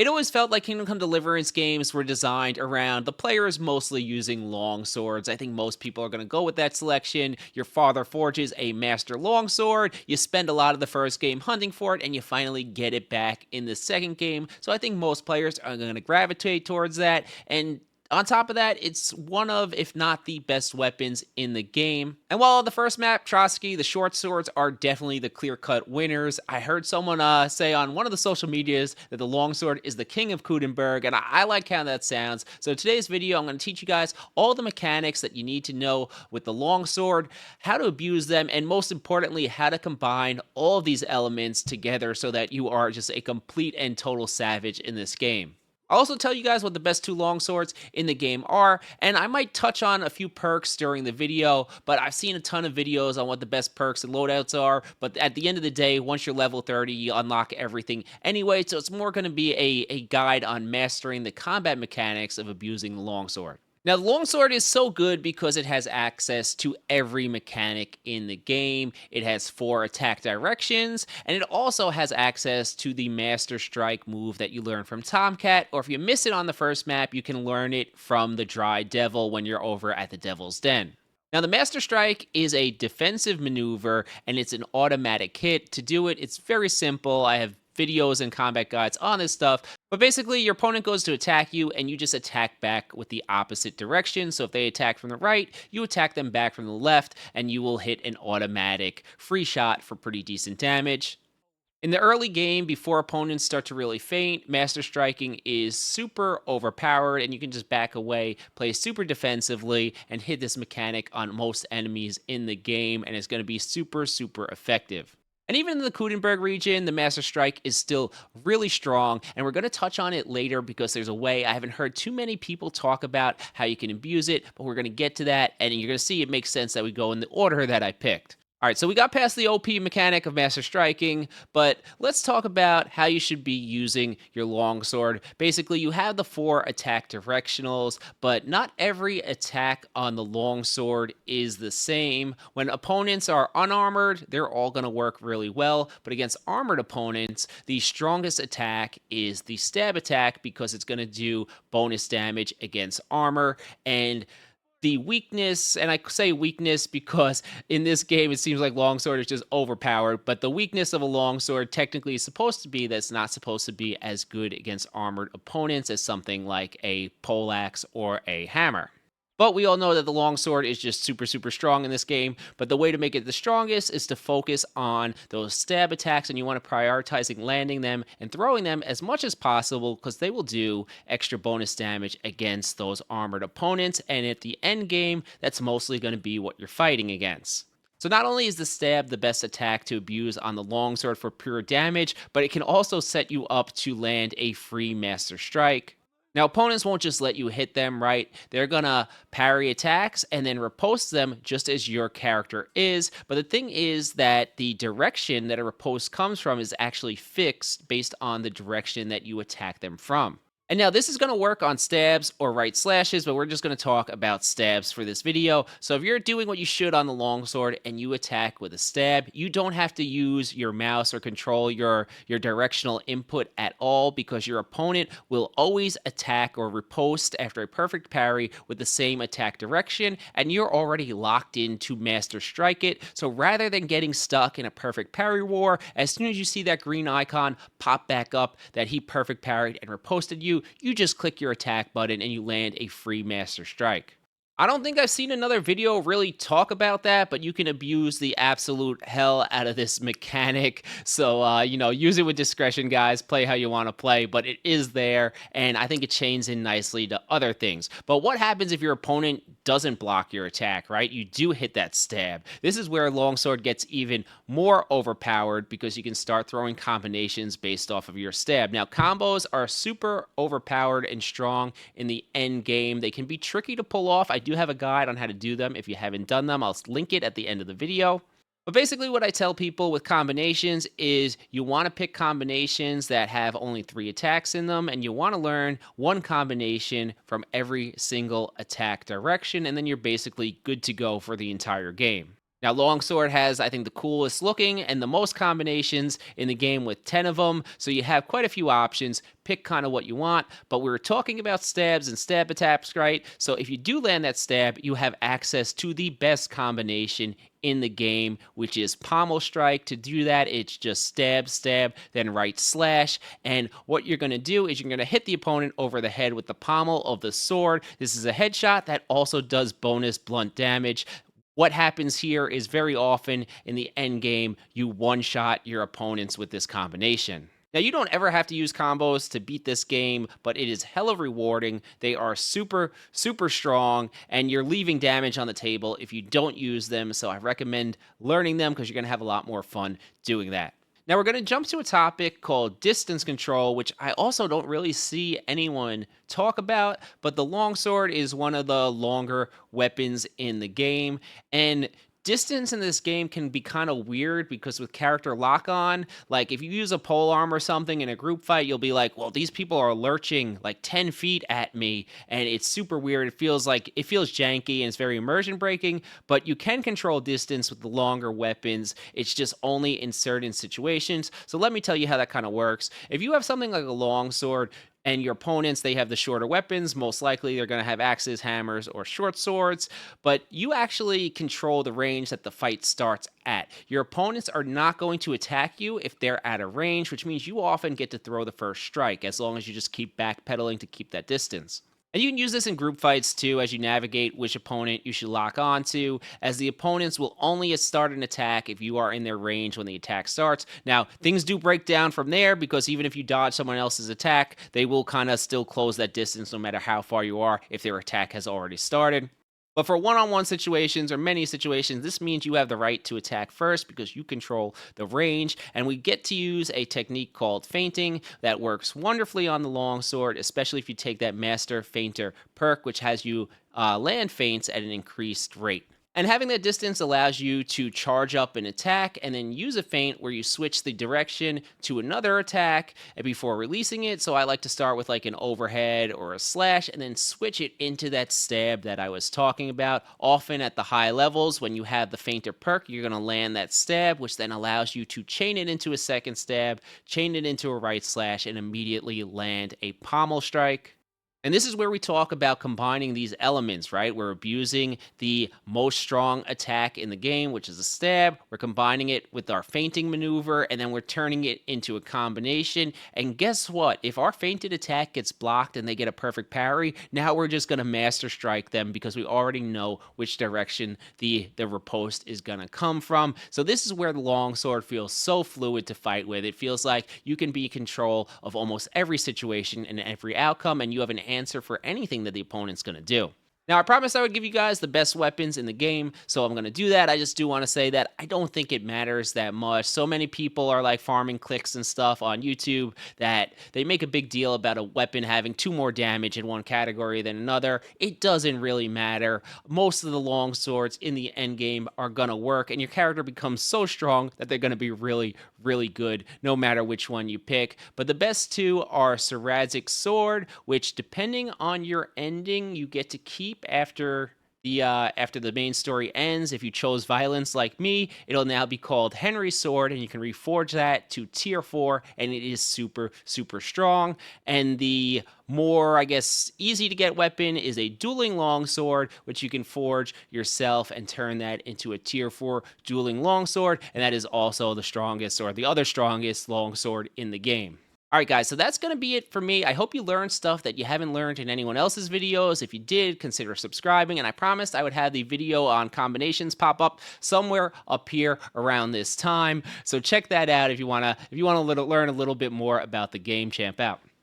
It always felt like Kingdom Come Deliverance games were designed around the players mostly using long swords. I think most people are going to go with that selection. Your father forges a master longsword. You spend a lot of the first game hunting for it, and you finally get it back in the second game. So I think most players are going to gravitate towards that. And on top of that, it's one of, if not the best weapons in the game. And while on the first map, Trotsky, the short swords are definitely the clear-cut winners. I heard someone say on one of the social medias that the longsword is the king of Kudenberg, and I like how that sounds. So today's video, I'm going to teach you guys all the mechanics that you need to know with the longsword, how to abuse them, and most importantly, how to combine all of these elements together so that you are just a complete and total savage in this game. I'll also tell you guys what the best two longswords in the game are, and I might touch on a few perks during the video, but I've seen a ton of videos on what the best perks and loadouts are, but at the end of the day, once you're level 30, you unlock everything anyway, so it's more going to be a guide on mastering the combat mechanics of abusing the longsword. Now, the longsword is so good because it has access to every mechanic in the game. It has 4 attack directions, and it also has access to the Master Strike move that you learn from Tomcat, or if you miss it on the first map, you can learn it from the Dry Devil when you're over at the Devil's Den. Now, the Master Strike is a defensive maneuver, and it's an automatic hit. To do it, it's very simple. I have videos and combat guides on this stuff, but basically your opponent goes to attack you and you just attack back with the opposite direction. So if they attack from the right, you attack them back from the left, and you will hit an automatic free shot for pretty decent damage. In the early game, before opponents start to really faint, Master Striking is super overpowered, and you can just back away, play super defensively, and hit this mechanic on most enemies in the game, and it's going to be super, super effective. And even in the Kudenberg region, the Master Strike is still really strong, and we're going to touch on it later because there's a way I haven't heard too many people talk about how you can abuse it, but we're going to get to that, and you're going to see it makes sense that we go in the order that I picked. All right, so we got past the OP mechanic of Master Striking, but let's talk about how you should be using your longsword. Basically, you have the 4 attack directionals, but not every attack on the longsword is the same. When opponents are unarmored, they're all going to work really well, but against armored opponents, the strongest attack is the stab attack because it's going to do bonus damage against armor, and the weakness, and I say weakness because in this game it seems like longsword is just overpowered, but the weakness of a longsword technically is supposed to be that it's not supposed to be as good against armored opponents as something like a poleaxe or a hammer. But we all know that the longsword is just super, super strong in this game. But the way to make it the strongest is to focus on those stab attacks, and you want to prioritizing landing them and throwing them as much as possible because they will do extra bonus damage against those armored opponents. And at the end game, that's mostly going to be what you're fighting against. So not only is the stab the best attack to abuse on the longsword for pure damage, but it can also set you up to land a free Master Strike. Now, opponents won't just let you hit them, right? They're gonna parry attacks and then riposte them just as your character is. But the thing is that the direction that a riposte comes from is actually fixed based on the direction that you attack them from. And now this is going to work on stabs or right slashes, but we're just going to talk about stabs for this video. So if you're doing what you should on the longsword and you attack with a stab, you don't have to use your mouse or control your directional input at all because your opponent will always attack or riposte after a perfect parry with the same attack direction, and you're already locked in to Master Strike it. So rather than getting stuck in a perfect parry war, as soon as you see that green icon pop back up that he perfect parried and riposted you just click your attack button and you land a free Master Strike. I don't think I've seen another video really talk about that, but you can abuse the absolute hell out of this mechanic. So, use it with discretion, guys. Play how you want to play, but it is there, and I think it chains in nicely to other things. But what happens if your opponent doesn't block your attack, right? You do hit that stab. This is where Longsword gets even more overpowered because you can start throwing combinations based off of your stab. Now, combos are super overpowered and strong in the end game. They can be tricky to pull off. I do have a guide on how to do them. If you haven't done them, I'll link it at the end of the video. But basically what I tell people with combinations is you want to pick combinations that have only 3 attacks in them, and you want to learn one combination from every single attack direction, and then you're basically good to go for the entire game. Now, Longsword has, I think, the coolest looking and the most combinations in the game with 10 of them. So you have quite a few options. Pick kind of what you want. But we were talking about stabs and stab attacks, right? So if you do land that stab, you have access to the best combination in the game, which is pommel strike. To do that, it's just stab, stab, then right slash. And what you're going to do is you're going to hit the opponent over the head with the pommel of the sword. This is a headshot that also does bonus blunt damage. What happens here is very often in the end game, you one-shot your opponents with this combination. Now, you don't ever have to use combos to beat this game, but it is hella rewarding. They are super, super strong, and you're leaving damage on the table if you don't use them. So I recommend learning them because you're going to have a lot more fun doing that. Now, we're going to jump to a topic called distance control, which I also don't really see anyone talk about, but the longsword is one of the longer weapons in the game. And distance in this game can be kind of weird because with character lock on, like if you use a pole arm or something in a group fight, you'll be like, well, these people are lurching like 10 feet at me. And it's super weird. It feels janky and it's very immersion breaking, but you can control distance with the longer weapons. It's just only in certain situations. So let me tell you how that kind of works. If you have something like a longsword, and your opponents, they have the shorter weapons. Most likely, they're going to have axes, hammers, or short swords. But you actually control the range that the fight starts at. Your opponents are not going to attack you if they're at a range, which means you often get to throw the first strike as long as you just keep backpedaling to keep that distance. And you can use this in group fights too as you navigate which opponent you should lock onto, as the opponents will only start an attack if you are in their range when the attack starts. Now, things do break down from there because even if you dodge someone else's attack, they will kind of still close that distance no matter how far you are if their attack has already started. But for one-on-one situations or many situations, this means you have the right to attack first because you control the range. And we get to use a technique called feinting that works wonderfully on the longsword, especially if you take that Master Feinter perk, which has you land feints at an increased rate. And having that distance allows you to charge up an attack and then use a feint where you switch the direction to another attack before releasing it. So I like to start with like an overhead or a slash and then switch it into that stab that I was talking about. Often at the high levels, when you have the feinter perk, you're going to land that stab, which then allows you to chain it into a second stab, chain it into a right slash, and immediately land a pommel strike. And this is where we talk about combining these elements, right? We're abusing the most strong attack in the game, which is a stab. We're combining it with our feinting maneuver, and then we're turning it into a combination. And guess what? If our feinted attack gets blocked and they get a perfect parry, now we're just going to master strike them because we already know which direction the riposte is going to come from. So this is where the longsword feels so fluid to fight with. It feels like you can be in control of almost every situation and every outcome, and you have an answer for anything that the opponent's going to do. Now, I promised I would give you guys the best weapons in the game, so I'm going to do that. I just do want to say that I don't think it matters that much. So many people are like farming clicks and stuff on YouTube that they make a big deal about a weapon having 2 more damage in one category than another. It doesn't really matter. Most of the long swords in the end game are going to work, and your character becomes so strong that they're going to be really, really good no matter which one you pick. But the best 2 are Saradzic Sword, which depending on your ending, you get to keep after the main story ends. If you chose violence like me, it'll now be called Henry's Sword, and you can reforge that to tier 4, and it is super, super strong. And the more, I guess, easy to get weapon is a dueling longsword, which you can forge yourself and turn that into a tier 4 dueling longsword, and that is also the strongest or the other strongest longsword in the game. All right, guys, so that's going to be it for me. I hope you learned stuff that you haven't learned in anyone else's videos. If you did, consider subscribing. And I promised I would have the video on combinations pop up somewhere up here around this time. So check that out if you want to learn a little bit more about the game. Champ out.